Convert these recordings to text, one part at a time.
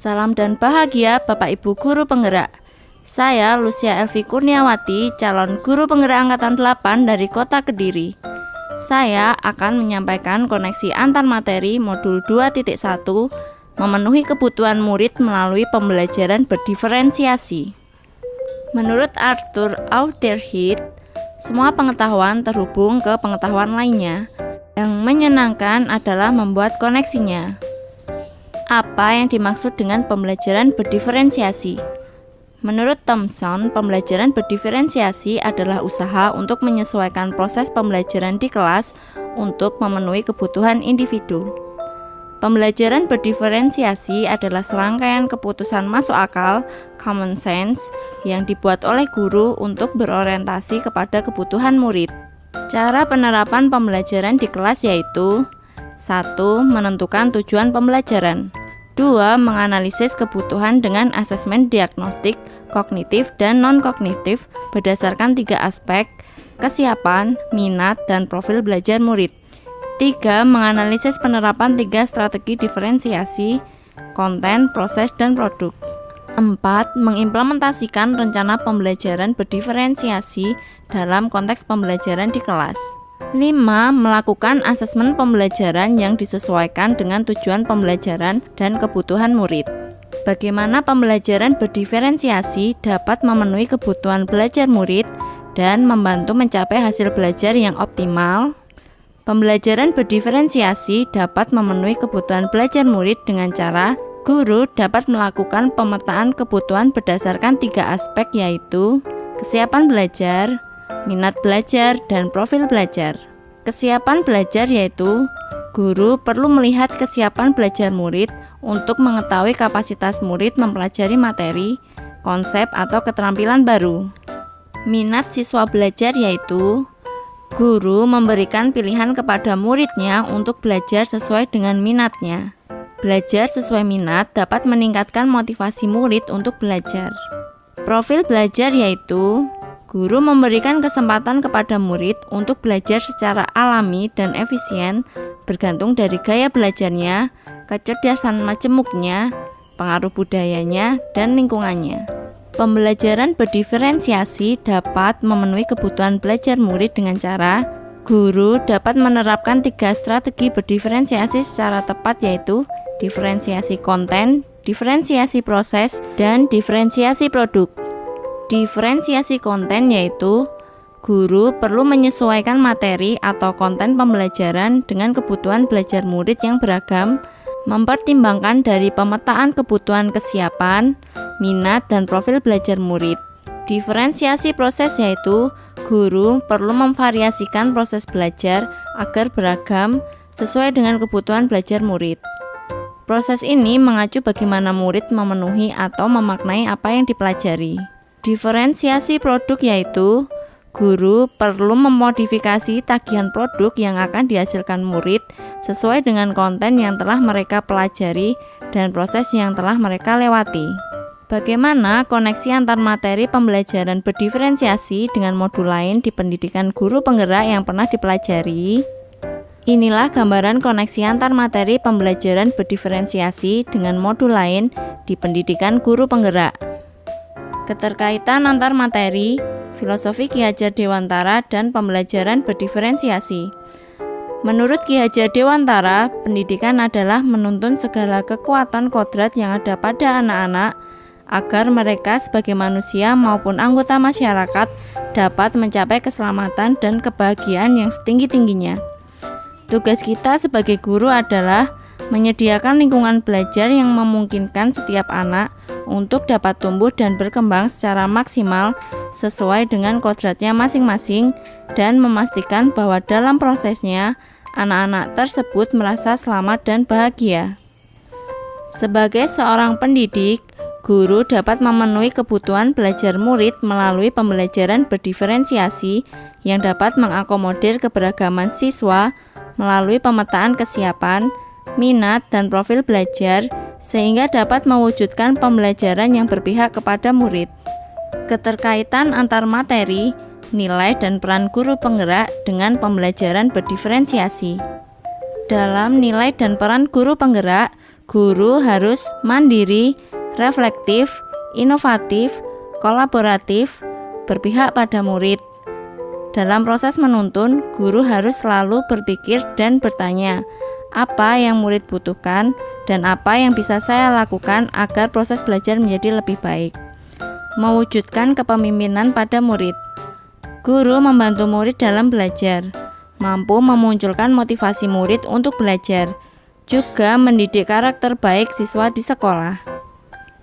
Salam dan bahagia Bapak Ibu Guru Penggerak. Saya Lucia Elvi Kurniawati, calon Guru Penggerak Angkatan 8 dari Kota Kediri. Saya akan menyampaikan koneksi antar materi modul 2.1 memenuhi kebutuhan murid melalui pembelajaran berdiferensiasi. Menurut Arthur Auderhit, semua pengetahuan terhubung ke pengetahuan lainnya. Yang menyenangkan adalah membuat koneksinya. Apa yang dimaksud dengan pembelajaran berdiferensiasi? Menurut Thomson, pembelajaran berdiferensiasi adalah usaha untuk menyesuaikan proses pembelajaran di kelas untuk memenuhi kebutuhan individu. Pembelajaran berdiferensiasi adalah serangkaian keputusan masuk akal, common sense, yang dibuat oleh guru untuk berorientasi kepada kebutuhan murid. Cara penerapan pembelajaran di kelas yaitu 1. Menentukan tujuan pembelajaran. 2. Menganalisis kebutuhan dengan asesmen diagnostik, kognitif, dan non-kognitif berdasarkan 3 aspek, kesiapan, minat, dan profil belajar murid. 3. Menganalisis penerapan 3 strategi diferensiasi, konten, proses, dan produk. 4. Mengimplementasikan rencana pembelajaran berdiferensiasi dalam konteks pembelajaran di kelas. 5. Melakukan asesmen pembelajaran yang disesuaikan dengan tujuan pembelajaran dan kebutuhan murid. Bagaimana pembelajaran berdiferensiasi dapat memenuhi kebutuhan belajar murid dan membantu mencapai hasil belajar yang optimal? Pembelajaran berdiferensiasi dapat memenuhi kebutuhan belajar murid dengan cara guru dapat melakukan pemetaan kebutuhan berdasarkan 3 aspek yaitu kesiapan belajar, minat belajar, dan profil belajar. Kesiapan belajar yaitu guru perlu melihat kesiapan belajar murid untuk mengetahui kapasitas murid mempelajari materi, konsep, atau keterampilan baru. Minat siswa belajar yaitu guru memberikan pilihan kepada muridnya untuk belajar sesuai dengan minatnya. Belajar sesuai minat dapat meningkatkan motivasi murid untuk belajar. Profil belajar yaitu guru memberikan kesempatan kepada murid untuk belajar secara alami dan efisien bergantung dari gaya belajarnya, kecerdasan majemuknya, pengaruh budayanya, dan lingkungannya. Pembelajaran berdiferensiasi dapat memenuhi kebutuhan belajar murid dengan cara guru dapat menerapkan 3 strategi berdiferensiasi secara tepat yaitu diferensiasi konten, diferensiasi proses, dan diferensiasi produk. Diferensiasi konten yaitu guru perlu menyesuaikan materi atau konten pembelajaran dengan kebutuhan belajar murid yang beragam, mempertimbangkan dari pemetaan kebutuhan kesiapan, minat, dan profil belajar murid. Diferensiasi proses yaitu guru perlu memvariasikan proses belajar agar beragam sesuai dengan kebutuhan belajar murid. Proses ini mengacu bagaimana murid memenuhi atau memaknai apa yang dipelajari. Diferensiasi produk yaitu guru perlu memodifikasi tagihan produk yang akan dihasilkan murid sesuai dengan konten yang telah mereka pelajari dan proses yang telah mereka lewati. Bagaimana koneksi antar materi pembelajaran berdiferensiasi dengan modul lain di pendidikan guru penggerak yang pernah dipelajari? Inilah gambaran koneksi antar materi pembelajaran berdiferensiasi dengan modul lain di pendidikan guru penggerak. Keterkaitan antar materi, filosofi Ki Hajar Dewantara dan pembelajaran berdiferensiasi. Menurut Ki Hajar Dewantara, pendidikan adalah menuntun segala kekuatan kodrat yang ada pada anak-anak agar mereka sebagai manusia maupun anggota masyarakat dapat mencapai keselamatan dan kebahagiaan yang setinggi-tingginya. Tugas kita sebagai guru adalah menyediakan lingkungan belajar yang memungkinkan setiap anak untuk dapat tumbuh dan berkembang secara maksimal sesuai dengan kodratnya masing-masing dan memastikan bahwa dalam prosesnya anak-anak tersebut merasa selamat dan bahagia. Sebagai seorang pendidik, guru dapat memenuhi kebutuhan belajar murid melalui pembelajaran berdiferensiasi yang dapat mengakomodir keberagaman siswa melalui pemetaan kesiapan, minat, dan profil belajar sehingga dapat mewujudkan pembelajaran yang berpihak kepada murid. Keterkaitan antar materi, nilai, dan peran guru penggerak dengan pembelajaran berdiferensiasi. Dalam nilai dan peran guru penggerak, Guru harus mandiri, reflektif, inovatif, kolaboratif, berpihak pada murid. Dalam proses menuntun, guru harus selalu berpikir dan bertanya, apa yang murid butuhkan dan apa yang bisa saya lakukan agar proses belajar menjadi lebih baik. Mewujudkan kepemimpinan pada murid. Guru membantu murid dalam belajar, mampu memunculkan motivasi murid untuk belajar, juga mendidik karakter baik siswa di sekolah.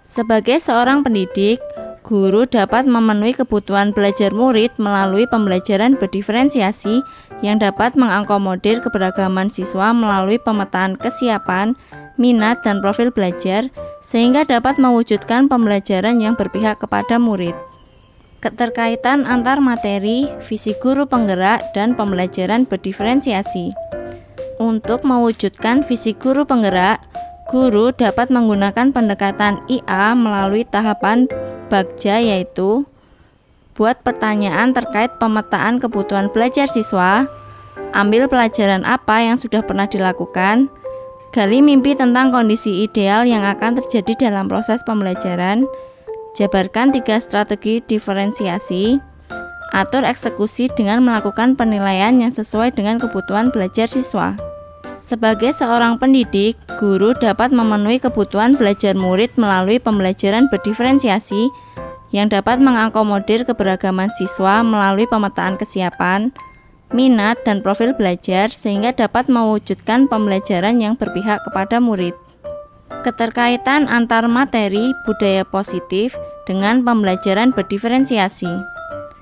Sebagai seorang pendidik, guru dapat memenuhi kebutuhan belajar murid melalui pembelajaran berdiferensiasi yang dapat mengakomodir keberagaman siswa melalui pemetaan kesiapan, minat, dan profil belajar, sehingga dapat mewujudkan pembelajaran yang berpihak kepada murid. Keterkaitan antar materi, visi guru penggerak, dan pembelajaran berdiferensiasi. Untuk mewujudkan visi guru penggerak, guru dapat menggunakan pendekatan IA melalui tahapan Bagja, yaitu buat pertanyaan terkait pemetaan kebutuhan belajar siswa, ambil pelajaran apa yang sudah pernah dilakukan, gali mimpi tentang kondisi ideal yang akan terjadi dalam proses pembelajaran, jabarkan 3 strategi diferensiasi, atur eksekusi dengan melakukan penilaian yang sesuai dengan kebutuhan belajar siswa. Sebagai seorang pendidik, guru dapat memenuhi kebutuhan belajar murid melalui pembelajaran berdiferensiasi yang dapat mengakomodir keberagaman siswa melalui pemetaan kesiapan, minat, dan profil belajar sehingga dapat mewujudkan pembelajaran yang berpihak kepada murid. Keterkaitan antar materi budaya positif dengan pembelajaran berdiferensiasi.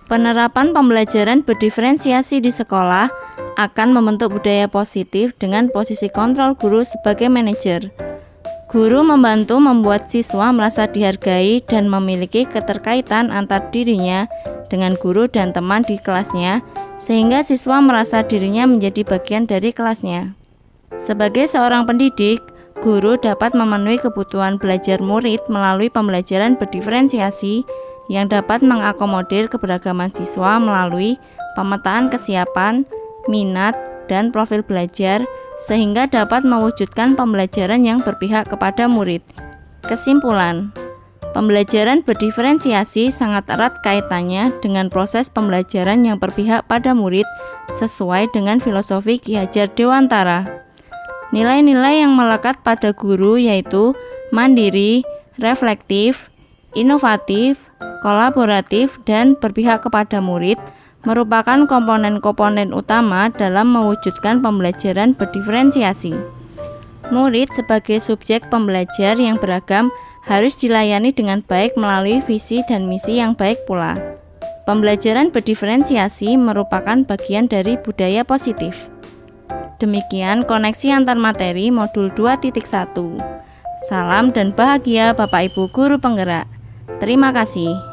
Penerapan pembelajaran berdiferensiasi di sekolah akan membentuk budaya positif dengan posisi kontrol guru sebagai manajer. Guru membantu membuat siswa merasa dihargai dan memiliki keterkaitan antar dirinya dengan guru dan teman di kelasnya, sehingga siswa merasa dirinya menjadi bagian dari kelasnya. Sebagai seorang pendidik, guru dapat memenuhi kebutuhan belajar murid melalui pembelajaran berdiferensiasi yang dapat mengakomodir keberagaman siswa melalui pemetaan kesiapan, minat, dan profil belajar sehingga dapat mewujudkan pembelajaran yang berpihak kepada murid. Kesimpulan, pembelajaran berdiferensiasi sangat erat kaitannya dengan proses pembelajaran yang berpihak pada murid sesuai dengan filosofi Ki Hajar Dewantara. Nilai-nilai yang melekat pada guru yaitu mandiri, reflektif, inovatif, kolaboratif, dan berpihak kepada murid merupakan komponen-komponen utama dalam mewujudkan pembelajaran berdiferensiasi. Murid sebagai subjek pembelajar yang beragam harus dilayani dengan baik melalui visi dan misi yang baik pula. Pembelajaran berdiferensiasi merupakan bagian dari budaya positif. Demikian koneksi antar materi modul 2.1. Salam dan bahagia Bapak Ibu Guru Penggerak. Terima kasih.